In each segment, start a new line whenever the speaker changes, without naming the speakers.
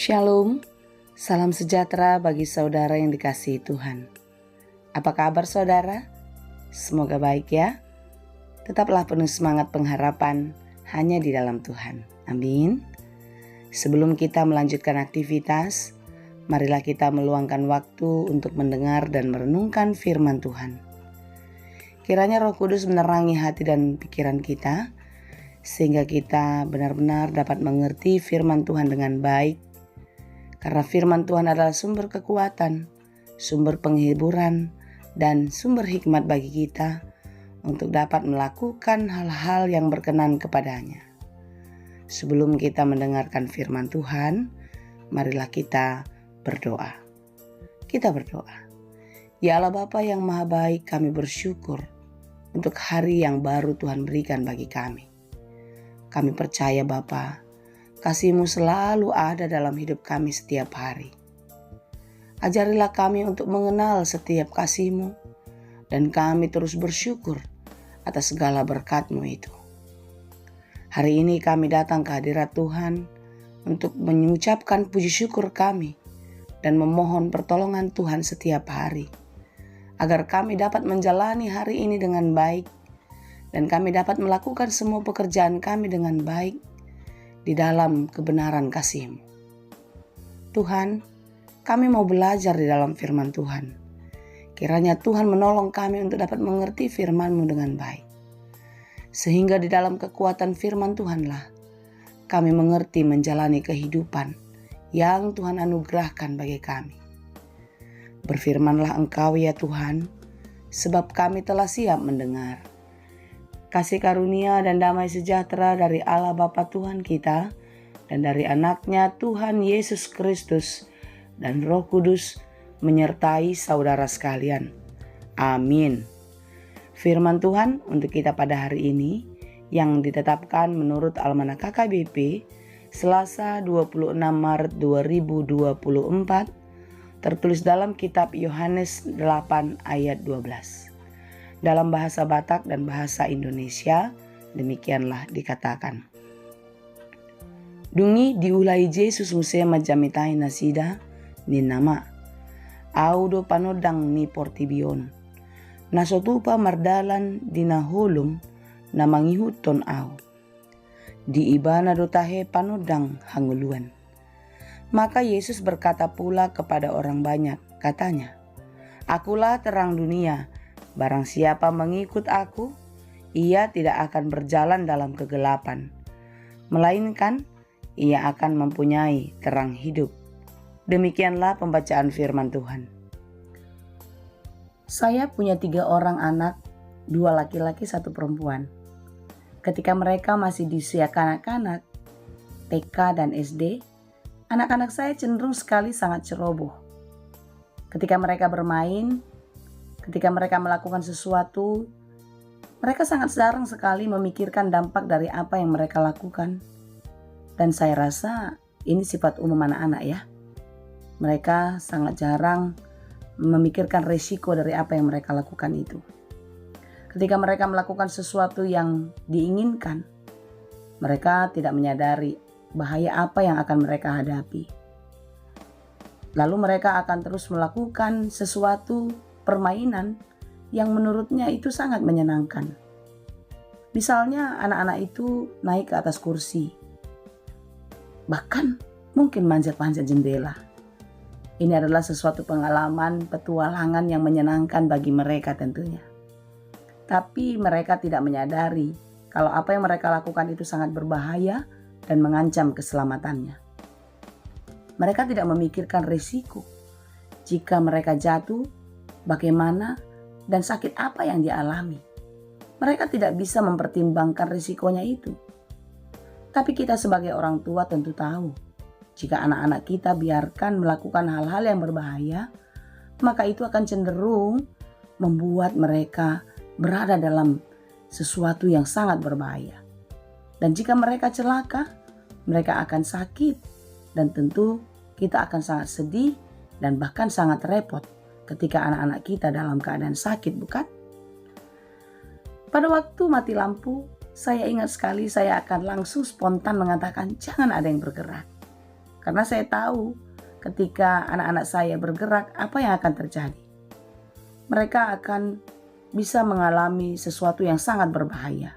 Shalom, salam sejahtera bagi saudara yang dikasihi Tuhan. Apa kabar saudara? Semoga baik ya. Tetaplah penuh semangat pengharapan hanya di dalam Tuhan. Amin. Sebelum kita melanjutkan aktivitas, marilah kita meluangkan waktu untuk mendengar dan merenungkan firman Tuhan. Kiranya Roh Kudus menerangi hati dan pikiran kita, sehingga kita benar-benar dapat mengerti firman Tuhan dengan baik. Karena firman Tuhan adalah sumber kekuatan, sumber penghiburan, dan sumber hikmat bagi kita untuk dapat melakukan hal-hal yang berkenan kepadanya. Sebelum kita mendengarkan firman Tuhan, marilah kita berdoa. Kita berdoa. Ya Allah Bapa yang Maha Baik, kami bersyukur untuk hari yang baru Tuhan berikan bagi kami. Kami percaya Bapa, kasih-Mu selalu ada dalam hidup kami setiap hari. Ajarilah kami untuk mengenal setiap kasih-Mu, dan kami terus bersyukur atas segala berkat-Mu itu. Hari ini kami datang ke hadirat Tuhan untuk mengucapkan puji syukur kami dan memohon pertolongan Tuhan setiap hari, agar kami dapat menjalani hari ini dengan baik, dan kami dapat melakukan semua pekerjaan kami dengan baik, di dalam kebenaran kasih-Mu. Tuhan, kami mau belajar di dalam firman Tuhan. Kiranya Tuhan menolong kami untuk dapat mengerti firman-Mu dengan baik. Sehingga di dalam kekuatan firman Tuhanlah, kami mengerti menjalani kehidupan yang Tuhan anugerahkan bagi kami. Berfirmanlah Engkau ya Tuhan, sebab kami telah siap mendengar. Kasih karunia dan damai sejahtera dari Allah Bapa Tuhan kita dan dari anaknya Tuhan Yesus Kristus dan Roh Kudus menyertai saudara sekalian. Amin. Firman Tuhan untuk kita pada hari ini yang ditetapkan menurut Almanak KKBP Selasa 26 Maret 2024 tertulis dalam kitab Yohanes 8 ayat 12. Dalam bahasa Batak dan bahasa Indonesia, demikianlah dikatakan. Dungi diulai Yesus musea majamitai nasida ni nama. Audo panodang ni portibion. Nasotupa mardalan dinahulum na mangihuton au. Di ibana dotahe panodang hanguluan. Maka Yesus berkata pula kepada orang banyak, katanya, Akulah terang dunia. Barang siapa mengikut aku, ia tidak akan berjalan dalam kegelapan, melainkan ia akan mempunyai terang hidup. Demikianlah pembacaan firman Tuhan. Saya punya 3 orang anak, 2 laki-laki, 1 perempuan. Ketika mereka masih di usia kanak-kanak, TK dan SD, anak-anak saya cenderung sekali sangat ceroboh. Ketika mereka bermain, ketika mereka melakukan sesuatu, mereka sangat jarang sekali memikirkan dampak dari apa yang mereka lakukan. Dan saya rasa ini sifat umum anak-anak ya. Mereka sangat jarang memikirkan resiko dari apa yang mereka lakukan itu. Ketika mereka melakukan sesuatu yang diinginkan, mereka tidak menyadari bahaya apa yang akan mereka hadapi. Lalu mereka akan terus melakukan sesuatu permainan yang menurutnya itu sangat menyenangkan. Misalnya anak-anak itu naik ke atas kursi, bahkan mungkin manjat-manjat jendela. Ini adalah sesuatu pengalaman petualangan yang menyenangkan bagi mereka tentunya. Tapi mereka tidak menyadari kalau apa yang mereka lakukan itu sangat berbahaya dan mengancam keselamatannya. Mereka tidak memikirkan risiko. Jika mereka jatuh, bagaimana dan sakit apa yang dia alami. Mereka tidak bisa mempertimbangkan risikonya itu. Tapi kita sebagai orang tua tentu tahu, jika anak-anak kita biarkan melakukan hal-hal yang berbahaya, maka itu akan cenderung membuat mereka berada dalam sesuatu yang sangat berbahaya. Dan jika mereka celaka, mereka akan sakit, dan tentu kita akan sangat sedih dan bahkan sangat repot ketika anak-anak kita dalam keadaan sakit, bukan? Pada waktu mati lampu, saya ingat sekali saya akan langsung spontan mengatakan jangan ada yang bergerak. Karena saya tahu ketika anak-anak saya bergerak, apa yang akan terjadi? Mereka akan bisa mengalami sesuatu yang sangat berbahaya.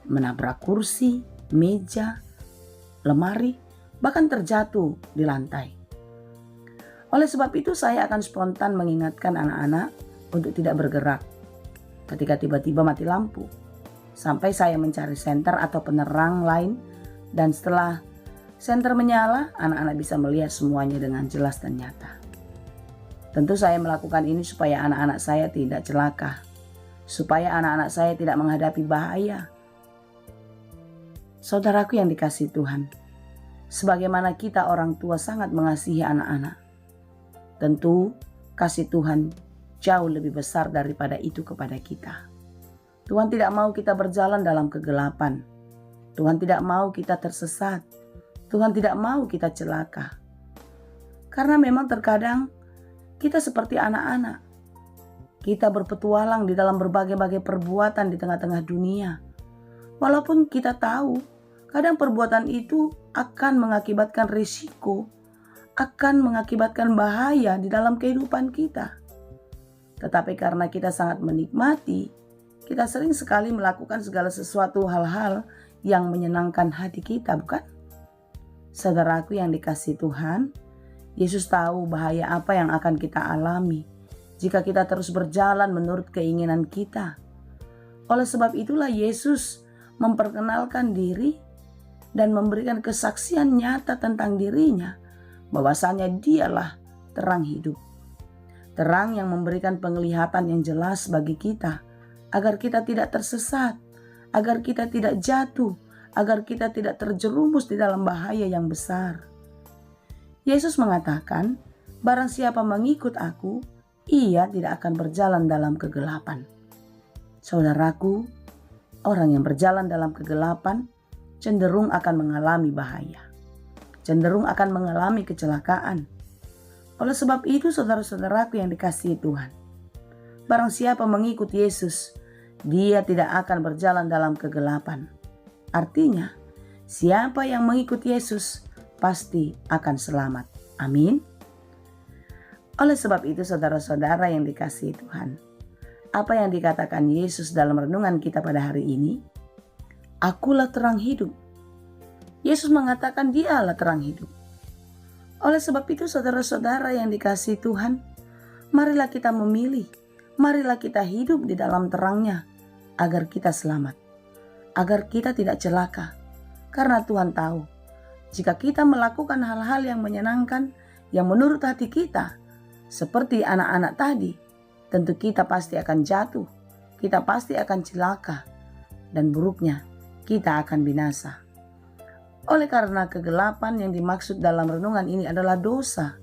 Menabrak kursi, meja, lemari, bahkan terjatuh di lantai. Oleh sebab itu saya akan spontan mengingatkan anak-anak untuk tidak bergerak ketika tiba-tiba mati lampu, sampai saya mencari senter atau penerang lain, dan setelah senter menyala, anak-anak bisa melihat semuanya dengan jelas dan nyata. Tentu saya melakukan ini supaya anak-anak saya tidak celaka, supaya anak-anak saya tidak menghadapi bahaya. Saudaraku yang dikasihi Tuhan, sebagaimana kita orang tua sangat mengasihi anak-anak, tentu kasih Tuhan jauh lebih besar daripada itu kepada kita. Tuhan tidak mau kita berjalan dalam kegelapan. Tuhan tidak mau kita tersesat. Tuhan tidak mau kita celaka. Karena memang terkadang kita seperti anak-anak. Kita berpetualang di dalam berbagai-bagai perbuatan di tengah-tengah dunia. Walaupun kita tahu kadang perbuatan itu akan mengakibatkan risiko, akan mengakibatkan bahaya di dalam kehidupan kita. Tetapi karena kita sangat menikmati, kita sering sekali melakukan segala sesuatu hal-hal yang menyenangkan hati kita, bukan? Saudaraku yang dikasihi Tuhan, Yesus tahu bahaya apa yang akan kita alami jika kita terus berjalan menurut keinginan kita. Oleh sebab itulah Yesus memperkenalkan diri dan memberikan kesaksian nyata tentang dirinya, bahwasanya dialah terang hidup. Terang yang memberikan penglihatan yang jelas bagi kita, agar kita tidak tersesat, agar kita tidak jatuh, agar kita tidak terjerumus di dalam bahaya yang besar. Yesus mengatakan, barang siapa mengikut aku, ia tidak akan berjalan dalam kegelapan. Saudaraku, orang yang berjalan dalam kegelapan cenderung akan mengalami bahaya, cenderung akan mengalami kecelakaan. Oleh sebab itu, saudara-saudaraku yang dikasihi Tuhan, barang siapa mengikut Yesus, dia tidak akan berjalan dalam kegelapan. Artinya, siapa yang mengikut Yesus pasti akan selamat. Amin. Oleh sebab itu, saudara-saudara yang dikasihi Tuhan, apa yang dikatakan Yesus dalam renungan kita pada hari ini? Akulah terang hidup. Yesus mengatakan dialah terang hidup. Oleh sebab itu, saudara-saudara yang dikasihi Tuhan, marilah kita memilih, marilah kita hidup di dalam terangnya, agar kita selamat, agar kita tidak celaka. Karena Tuhan tahu, jika kita melakukan hal-hal yang menyenangkan, yang menurut hati kita, seperti anak-anak tadi, tentu kita pasti akan jatuh, kita pasti akan celaka, dan buruknya kita akan binasa. Oleh karena kegelapan yang dimaksud dalam renungan ini adalah dosa,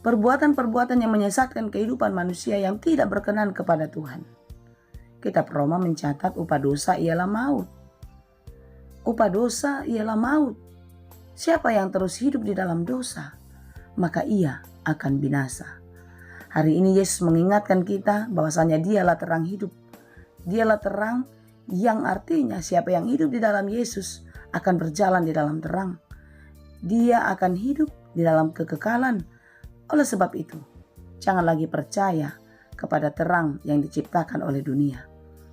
perbuatan-perbuatan yang menyesatkan kehidupan manusia yang tidak berkenan kepada Tuhan. Kitab Roma mencatat upah dosa ialah maut. Upah dosa ialah maut. Siapa yang terus hidup di dalam dosa, maka ia akan binasa. Hari ini Yesus mengingatkan kita bahwasanya dialah terang hidup. Dialah terang yang artinya siapa yang hidup di dalam Yesus akan berjalan di dalam terang. Dia akan hidup di dalam kekekalan. Oleh sebab itu, jangan lagi percaya kepada terang yang diciptakan oleh dunia,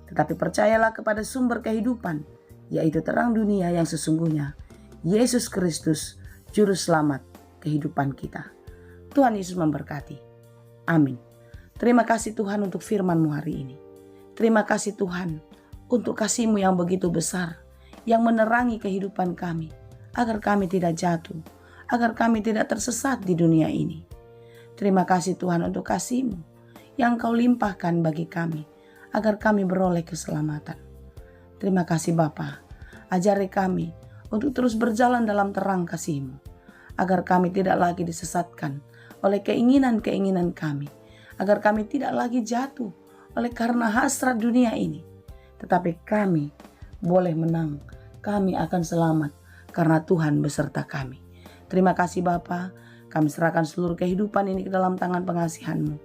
tetapi percayalah kepada sumber kehidupan, yaitu terang dunia yang sesungguhnya, Yesus Kristus, Juru Selamat kehidupan kita. Tuhan Yesus memberkati. Amin. Terima kasih Tuhan untuk firman-Mu hari ini. Terima kasih Tuhan untuk kasih-Mu yang begitu besar, yang menerangi kehidupan kami, agar kami tidak jatuh, agar kami tidak tersesat di dunia ini. Terima kasih Tuhan untuk kasih-Mu yang Kau limpahkan bagi kami, agar kami beroleh keselamatan. Terima kasih Bapa, ajari kami untuk terus berjalan dalam terang kasih-Mu, agar kami tidak lagi disesatkan oleh keinginan-keinginan kami, agar kami tidak lagi jatuh oleh karena hasrat dunia ini, tetapi kami boleh menang, kami akan selamat karena Tuhan beserta kami. Terima kasih Bapa, kami serahkan seluruh kehidupan ini ke dalam tangan pengasihan-Mu.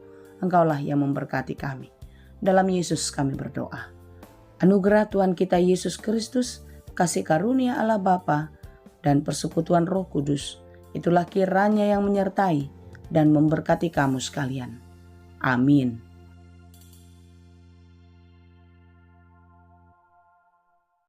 Engkaulah yang memberkati kami. Dalam Yesus kami berdoa. Anugerah Tuhan kita Yesus Kristus, kasih karunia Allah Bapa, dan persekutuan Roh Kudus Itulah kiranya yang menyertai dan memberkati kamu sekalian. Amin.